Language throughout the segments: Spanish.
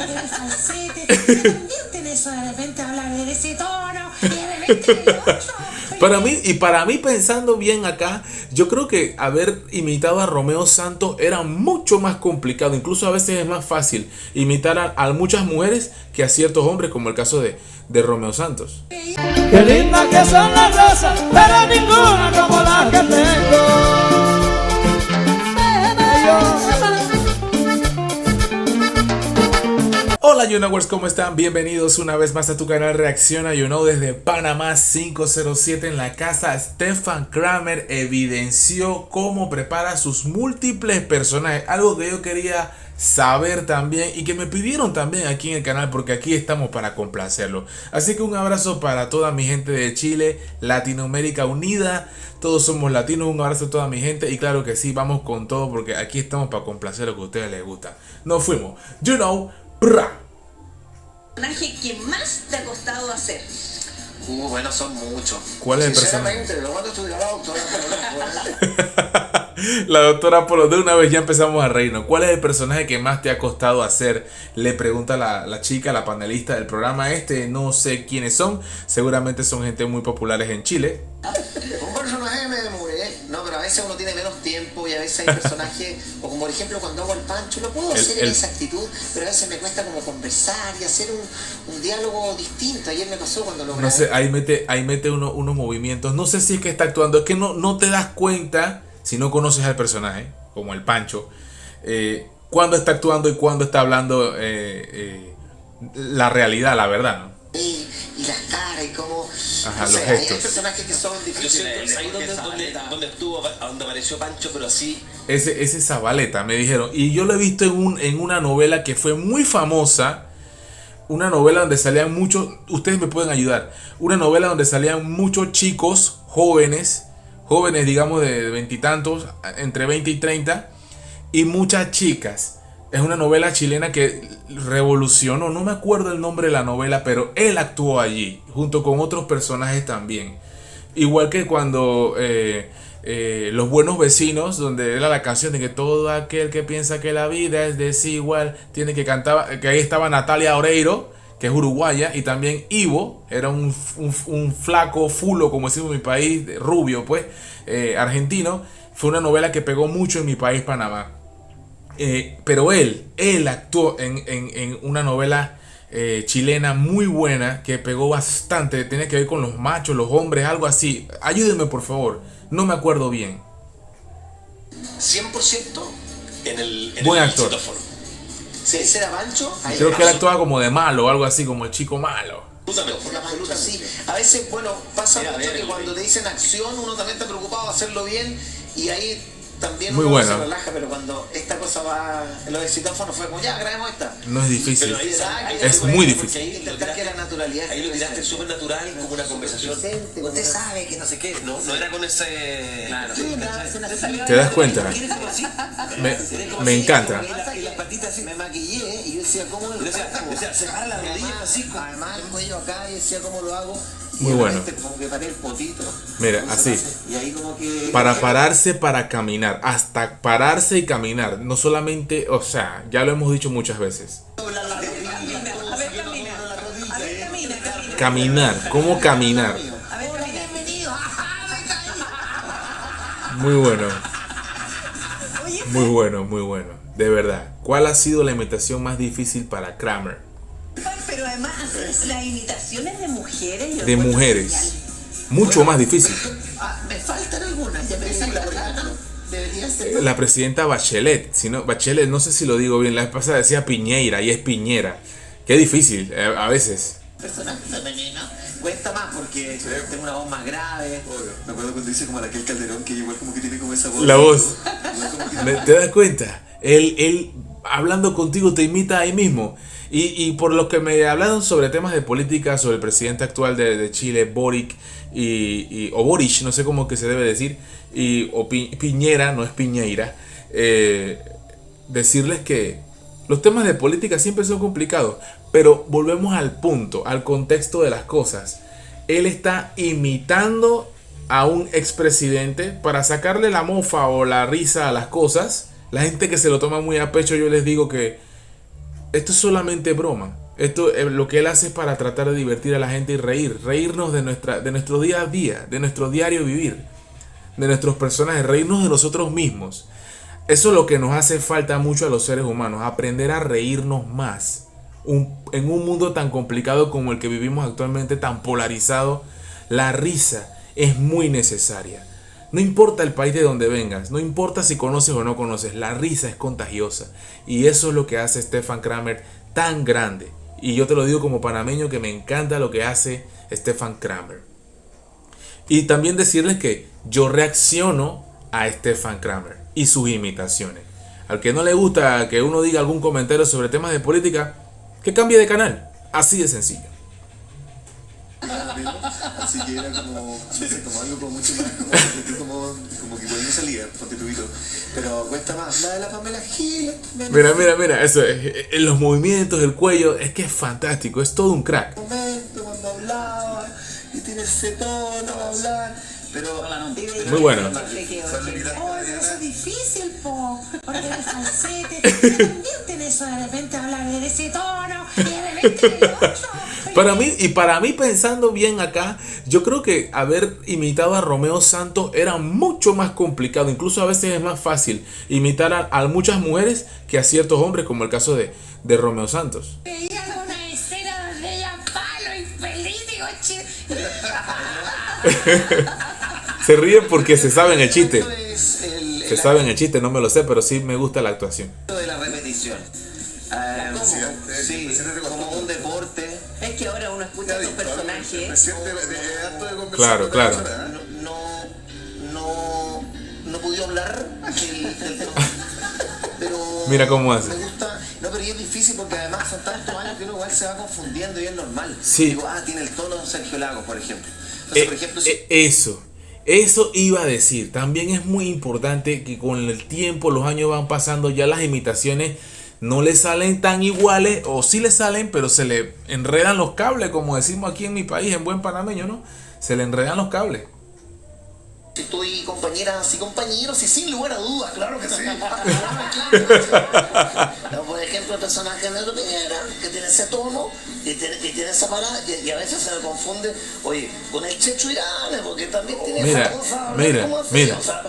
porque el falsete, tú también tenés eso de repente hablar de ese tono y de repente del otro. Para mí, pensando bien acá, yo creo que haber imitado a Romeo Santos era mucho más complicado. Incluso a veces es más fácil imitar a muchas mujeres que a ciertos hombres, como el caso de Romeo Santos. Qué lindas que son las rosas, pero ninguna como la que tengo. Hola YouKnowers, ¿cómo están? Bienvenidos una vez más a tu canal Reacciona YouKnow desde Panamá 507 en la casa. Stefan Kramer evidenció cómo prepara sus múltiples personajes, algo que yo quería saber también y que me pidieron también aquí en el canal, porque aquí estamos para complacerlo. Así que un abrazo para toda mi gente de Chile, Latinoamérica unida, todos somos latinos. Un abrazo a toda mi gente y claro que sí, vamos con todo porque aquí estamos para complacer lo que a ustedes les gusta. Nos fuimos. YouKnow. ¿Personaje que más te ha costado hacer? Bueno, son muchos. ¿Cuál es el personaje? Sinceramente, lo cuando estudió la doctora. La doctora Polo, de una vez ya empezamos a reírnos. ¿Cuál es el personaje que más te ha costado hacer? Le pregunta la chica, la panelista del programa no sé quiénes son. Seguramente son gente muy populares en Chile. Un personaje me demoré, no, pero a veces uno tiene menos tiempo y a veces hay personajes, o como por ejemplo cuando hago el Pancho, lo puedo hacer en esa actitud, pero a veces me cuesta como conversar y hacer un diálogo distinto. Ayer me pasó cuando lo grabé. No sé, ahí mete unos movimientos. No sé si es que está actuando, es que no te das cuenta si no conoces al personaje, como el Pancho, cuando está actuando y cuando está hablando la realidad, la verdad, ¿no? Y las caras y cómo... Ajá, no sé, los gestos. hay personajes que son difíciles. Ahí donde estuvo, donde apareció Pancho, pero así. Ese Zabaleta, me dijeron. Y yo lo he visto en una novela que fue muy famosa. Una novela donde salían muchos... Ustedes me pueden ayudar. Una novela donde salían muchos chicos jóvenes, digamos de veintitantos, entre 20 y 30. Y muchas chicas. Es una novela chilena que revolucionó, no me acuerdo el nombre de la novela, pero él actuó allí, junto con otros personajes también. Igual que cuando Los Buenos Vecinos, donde era la canción de que todo aquel que piensa que la vida es desigual, tiene que cantar, que ahí estaba Natalia Oreiro, que es uruguaya, y también Ivo, era un flaco, fulo, como decimos en mi país, rubio, pues, argentino. Fue una novela que pegó mucho en mi país, Panamá. Pero él actuó en una novela chilena muy buena que pegó bastante. Tiene que ver con los machos, los hombres, algo así. Ayúdenme por favor, no me acuerdo bien. 100% en buen el actor. citófono. Si ese era Pancho, ahí Creo que él actuaba como de malo, algo así, como el chico malo. por la absoluta, sí. A veces, bueno, pasa mucho que cuando te dicen acción, uno también está preocupado de hacerlo bien y ahí también muy uno bueno. se relaja, pero cuando esta cosa va en los citófonos fue como, ya, grabemos esta. No es difícil, Ahí es muy difícil. Ahí intentar que la naturalidad. Ahí lo tiraste súper natural, como una conversación. Usted sabe que no sé qué. No era con ese. Claro. ¿Te das cuenta? Me encanta. Y las patitas así, me maquillé y yo decía, ¿cómo lo hago? Decía, separa las rodillas así. Además, el cuello acá y decía, ¿cómo lo hago? Muy bueno. Como que paré el potito. Mira, así. Y ahí como que... Para pararse, para caminar. Hasta pararse y caminar. No solamente, o sea, ya lo hemos dicho muchas veces. Caminar, ¿cómo caminar? Muy bueno. Muy bueno, muy bueno. De verdad. ¿Cuál ha sido la imitación más difícil para Kramer? Pero además, las imitaciones de mujeres... yo De encuentro mujeres. genial. Mucho más difícil. Me faltan algunas, ya me la por ejemplo. Debería ser... La presidenta Bachelet, Bachelet, no sé si lo digo bien, la vez pasada decía Piñeira y es Piñera. Qué difícil, a veces. Personaje femenino cuesta más porque tengo una voz más grave. Me acuerdo cuando dice como a Raquel Calderón, que igual como que tiene como esa voz. La voz. ¿Te das cuenta? Él hablando contigo te imita ahí mismo. Y por lo que me hablaron sobre temas de política, sobre el presidente actual de Chile, Boric, o Boric, no sé cómo que se debe decir, o Piñera, no es Piñeira, decirles que los temas de política siempre son complicados, pero volvemos al punto, al contexto de las cosas. Él está imitando a un expresidente para sacarle la mofa o la risa a las cosas. La gente que se lo toma muy a pecho, yo les digo que esto es solamente broma. Esto lo que él hace es para tratar de divertir a la gente y reírnos de nuestro día a día, de nuestro diario vivir, de nuestros personajes, reírnos de nosotros mismos. Eso es lo que nos hace falta mucho a los seres humanos, aprender a reírnos más. En un mundo tan complicado como el que vivimos actualmente, tan polarizado, la risa es muy necesaria. No importa el país de donde vengas, no importa si conoces o no conoces, la risa es contagiosa. Y eso es lo que hace Stefan Kramer tan grande. Y yo te lo digo como panameño que me encanta lo que hace Stefan Kramer. Y también decirles que yo reacciono a Stefan Kramer y sus imitaciones. Al que no le gusta que uno diga algún comentario sobre temas de política, que cambie de canal. Así de sencillo. Así que era como, no sé, como algo como mucho más, como que cualquier salida, constituido. Pero cuesta más. La de la Pamela Gil. Mira, eso es, los movimientos, el cuello, es que es fantástico, es todo un crack. Momento cuando hablaba y tiene ese tono, hablar. Pero muy bueno. Oh, eso es difícil, po. Porque el falsete también tiene eso de repente hablar de ese tono y de repente el otro. Para mí, pensando bien acá, yo creo que haber imitado a Romeo Santos era mucho más complicado. Incluso a veces es más fácil imitar a muchas mujeres que a ciertos hombres, como el caso de Romeo Santos. Veía alguna escena donde ella palo y feliz, digo, Se ríen porque se saben el chiste. es Se saben el chiste, no me lo sé, pero sí me gusta la actuación. de la repetición. Sí, como un deporte. Es que ahora uno escucha a sus personajes. Claro. No pude hablar del tono. Pero Mira cómo hace. me gusta. No, pero es difícil porque además son tantos años que uno igual se va confundiendo y es normal. Sí. Digo, tiene el tono de Sergio Lagos, por ejemplo. Entonces, por ejemplo, Eso iba a decir. También es muy importante que con el tiempo, los años van pasando, ya las imitaciones no le salen tan iguales, o sí le salen, pero se le enredan los cables, como decimos aquí en mi país, en buen panameño, ¿no? Se le enredan los cables. si estoy compañeras y compañeros, y sin lugar a dudas, claro que sí. No, por ejemplo, el personaje de Nero Piñera, que tiene ese tono y tiene esa parada, y a veces se me confunde, oye, con el Checho Irán, porque también tiene esa cosa. Mira.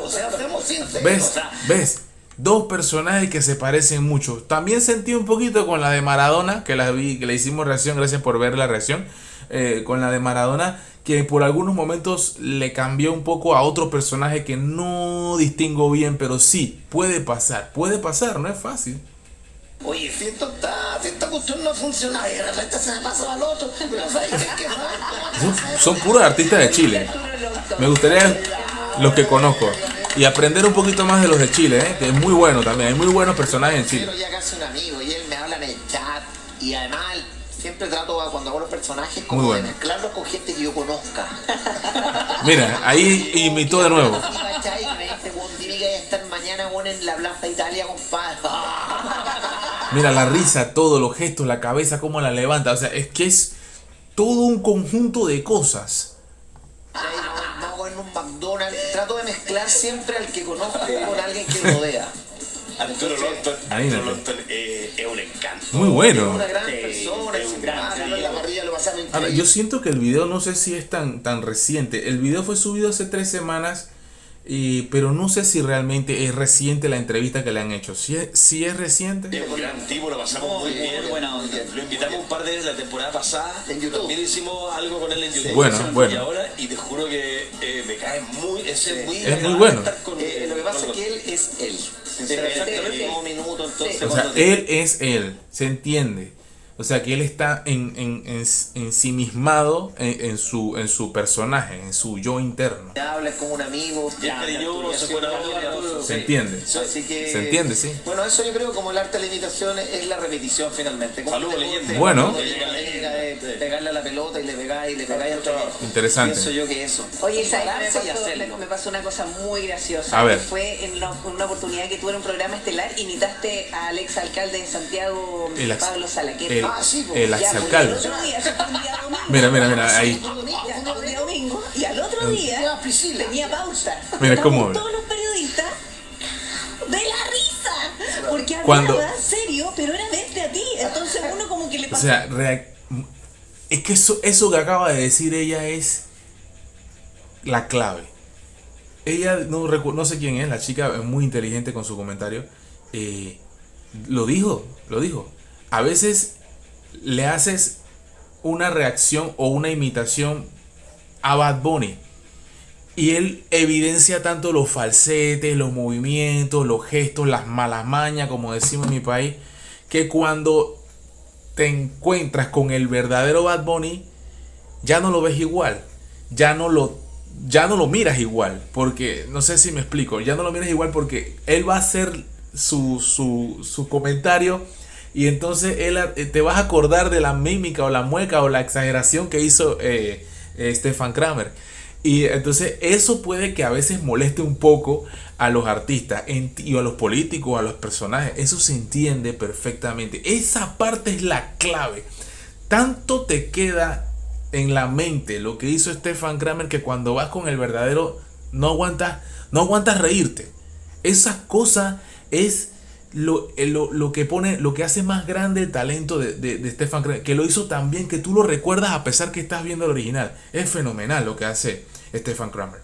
O sea, seamos sinceros. ¿Ves? Dos personajes que se parecen mucho. También sentí un poquito con la de Maradona, que la vi, que le hicimos reacción, gracias por ver la reacción. Con la de Maradona, que por algunos momentos le cambió un poco a otro personaje que no distingo bien, pero sí, puede pasar, no es fácil. Oye, si esta cuestión no funciona y de repente se me pasa al otro, pero ¿sabes qué? Son puros artistas de Chile. Me gustaría los que conozco y aprender un poquito más de los de Chile, que es muy bueno también, hay muy buenos personajes en Chile. Pero ya casi un amigo y él me habla en el chat y además siempre trato cuando hago los personajes como bueno, de mezclarlos con gente que yo conozca. Mira, ahí imitó de nuevo. ¿Cachai? Me dice, bueno, dime que voy a estar mañana en la Plaza Italia, compadre. Mira la risa, todos los gestos, la cabeza, cómo la levanta. O sea, es que es todo un conjunto de cosas. No hago en un McDonald's. Trato de mezclar siempre al que conozco con alguien que rodea. Arturo Longton es un encanto. Muy bueno. Una gran persona, es un gran en la parrilla, lo pasamos Ahora, increíble. yo siento que el video no sé si es tan reciente. El video fue subido hace 3 semanas, pero no sé si realmente es reciente la entrevista que le han hecho. Si es reciente. Es un gran tipo, lo pasamos muy bien. buena onda. Lo invitamos un par de veces la temporada pasada. En YouTube. También hicimos algo con él en YouTube. Bueno. Y ahora, y te juro que me cae muy. Es muy bueno. estar con- Lo que pasa con es que él es él. Exactamente. El último minuto, entonces. O sea, él es él, se entiende. O sea, que él está ensimismado en su personaje, en su yo interno. Hablas como un amigo. Ya, cariñoso, buena onda. Se entiende. Así que, Se entiende, sí. Bueno, eso yo creo como el arte de la imitación es la repetición finalmente. Como Saludos, un deporte, leyenda. Bueno. cuando pegarle a la pelota y le pegáis al trabajo. Interesante. Pienso yo que eso. Oye, ¿sabes Pararse y qué hacerlo. me pasó una cosa muy graciosa? A ver. Que fue en una oportunidad que tuve en un programa estelar, imitaste al ex alcalde de Santiago, Pablo Salaquet. Sí, pues. El Ya, pues, exalcalde. el otro día, eso fue un día domingo. Mira, ahí. Ya, un día domingo, y al otro día tenía pausa. Mira Estábamos cómo habla. todos los periodistas de la risa, porque Cuando- hablaba serio, pero era verte a ti. Entonces le O pasa? sea, es que eso que acaba de decir ella es la clave. Ella, no sé quién es, la chica es muy inteligente con su comentario. Lo dijo. A veces le haces una reacción o una imitación a Bad Bunny y él evidencia tanto los falsetes, los movimientos, los gestos, las malas mañas, como decimos en mi país, que cuando te encuentras con el verdadero Bad Bunny ya no lo ves igual, ya no lo miras igual, porque no sé si me explico, ya no lo miras igual porque él va a hacer su comentario y entonces él te vas a acordar de la mímica o la mueca o la exageración que hizo Stefan Kramer. Y entonces eso puede que a veces moleste un poco a los artistas y a los políticos, a los personajes. Eso se entiende perfectamente. Esa parte es la clave. Tanto te queda en la mente lo que hizo Stefan Kramer que cuando vas con el verdadero no aguantas reírte. Esas cosas es lo que hace más grande el talento de Stefan Kramer, que lo hizo tan bien que tú lo recuerdas a pesar que estás viendo el original. Es fenomenal lo que hace Stefan Kramer.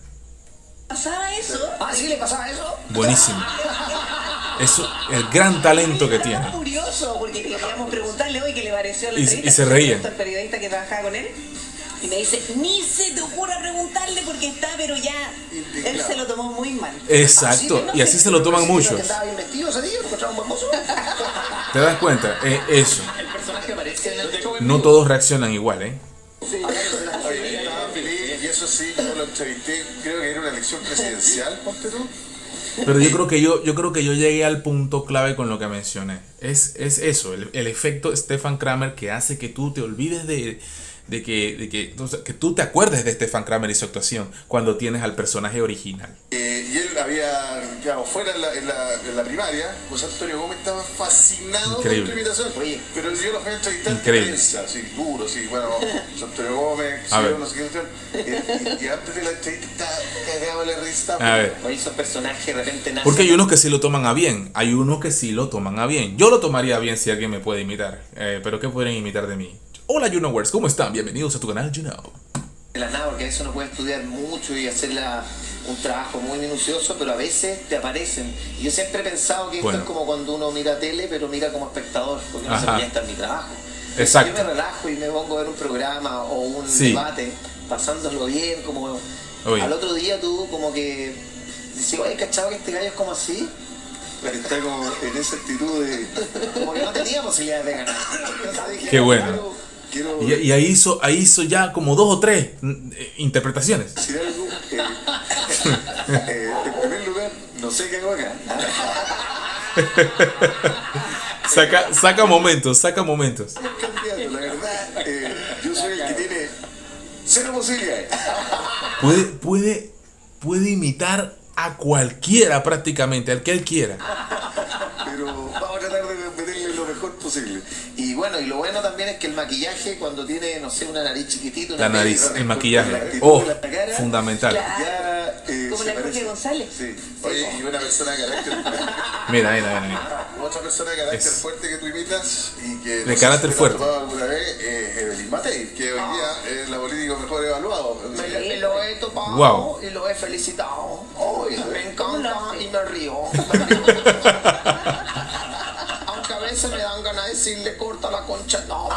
¿Pasaba eso? Ah, ¿sí le pasaba eso? Buenísimo. Eso, el gran talento que tiene. Estaba curioso porque queríamos preguntarle hoy qué le pareció la Y entrevista. se reían. El periodista que trabajaba con él. Y me dice, ni se te ocurra preguntarle porque está, pero ya él se lo tomó muy mal. Exacto, y así se lo toman muchos. ¿Estaba bien vestido ese día? ¿Lo encontraron buen mozo? ¿Te das cuenta? Eso. El personaje aparece en el No todos reaccionan igual, ¿eh? Oye, estaba feliz y eso sí, yo lo entrevisté, creo que era una elección presidencial, ponte tú. Pero yo creo que yo llegué al punto clave con lo que mencioné. Es eso, el efecto Stefan Kramer que hace que tú te olvides de que tú te acuerdes de Stefan Kramer y su actuación cuando tienes al personaje original. Y él había quedado fuera en la primaria, pues Antonio Gómez estaba fascinado Increíble. con tu imitación. Oye, pero yo lo fui a entrevistar en Increíble. prensa, sí, duro, sí, bueno, Antonio Gómez, A ver. no sé qué, y antes de la entrevista estaba cagado la risa. A ver. Oye, esos personajes de repente nacen. Porque hay unos que sí lo toman a bien. Hay unos que sí lo toman a bien. Yo lo tomaría a bien si alguien me puede imitar. Pero ¿qué podrían imitar de mí? Hola YouKnowers, ¿cómo están? Bienvenidos a tu canal YouKnow. De la nada, porque a veces uno puede estudiar mucho y hacer un trabajo muy minucioso, pero a veces te aparecen. Y yo siempre he pensado que Bueno. esto es como cuando uno mira tele, pero mira como espectador, porque no Ajá. se proyecta en mi trabajo. Exacto. Yo me relajo y me pongo a ver un programa o un Sí. debate, pasándolo bien, como Oye. al otro día tú como que dices, oye, ¿cachado que este gallo es como así? Pero está como en esa actitud de... Como que no tenía posibilidades de ganar. Entonces dije, Qué bueno. Quiero Y ahí hizo ya como 2 o 3 interpretaciones. decir algo. En primer lugar, no sé qué hago acá. Saca momentos. Candidato, la verdad, yo soy el que tiene cero posibilidades. Puede imitar a cualquiera prácticamente, al que él quiera. Pero vamos a tratar de meterle lo mejor posible. y bueno, y lo bueno también es que el maquillaje cuando tiene, no sé, una nariz chiquitita, una La nariz, peli, el la maquillaje. actitud de la cara, Fundamental. ya Como se la Jorge parece. González. Sí. Oye, y una persona de carácter fuerte. Mira. Otra persona de carácter Es- fuerte que tú imitas y que De no sé carácter si te la fuerte. has topado alguna vez es Evelyn Matei, que hoy día es la política mejor evaluado. me lo he topado Wow. y lo he felicitado. Ay, me encanta y me río. Aunque a veces me dan ganas de decirle corta la concha. No.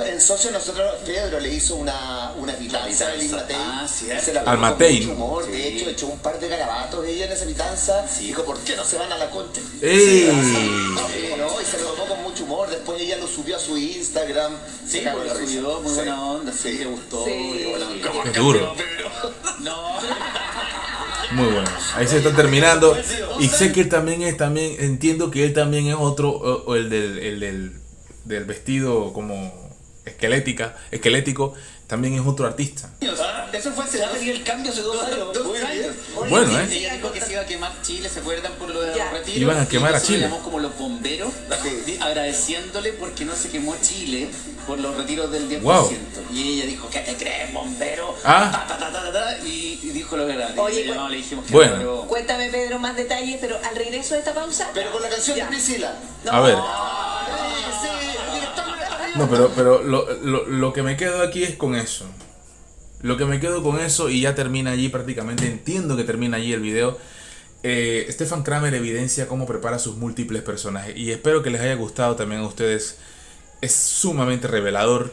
En socio nosotros, Pedro le hizo una pitanza a Evelyn Matei. Ah, sí, Se la Al tomó con Matei. mucho humor. De hecho, echó un par de garabatos ella en esa pitanza. Dijo, ¿por qué no se van a la concha? ¡Ey! No, y se lo tomó con mucho humor. Después ella lo subió a su Instagram. Sí, Se cagó pues, la lo risa. subió, muy Sí. buena onda, sí, le gustó. Sí. y buena onda. Qué duro. No. Muy bueno. Ahí se está terminando. Y sé que él también entiendo que él también es otro, o el del vestido como esquelético, también es otro artista. Eso fue hace el cambio hace 2 años. Bueno, Ella dijo que se iba a quemar Chile, ¿se acuerdan por lo de Ya. los retiros? Iban a quemar a nosotros Chile. le llamamos como los bomberos, agradeciéndole porque no se quemó Chile, por los retiros del 10%. Wow. Y ella dijo, ¿qué te crees, bombero? Ah. Y dijo la verdad. Oye, y le dijimos que bueno. pero... Cuéntame, Pedro, más detalles, pero al regreso de esta pausa. Pero con la canción de Priscila. No. A ver. Sí, el director me está riendo. No, pero lo que me quedo aquí es con eso. Lo que me quedo con eso y ya termina allí prácticamente. Entiendo que termina allí el video. Stefan Kramer evidencia cómo prepara sus múltiples personajes. Y espero que les haya gustado también a ustedes. Es sumamente revelador.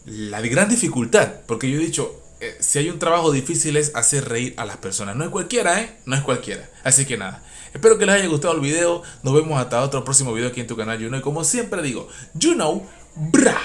La gran dificultad. Porque yo he dicho, si hay un trabajo difícil es hacer reír a las personas. No es cualquiera, no es cualquiera. Así que nada. Espero que les haya gustado el video. Nos vemos hasta otro próximo video aquí en tu canal Juno. Y como siempre digo, you know, brah.